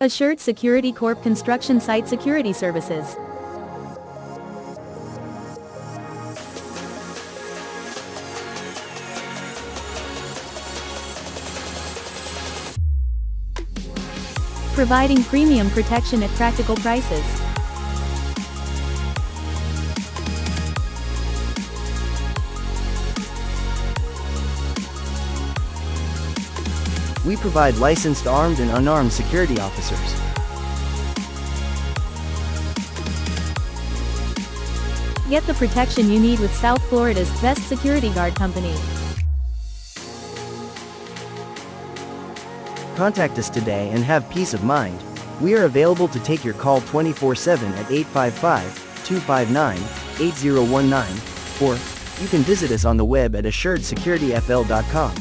Assured Security Corp Construction Site Security Services. Providing premium protection at practical prices. We provide licensed armed and unarmed security officers. Get the protection you need with South Florida's best security guard company. Contact us today and have peace of mind. We are available to take your call 24/7 at 855-259-8019, or you can visit us on the web at assuredsecurityfl.com.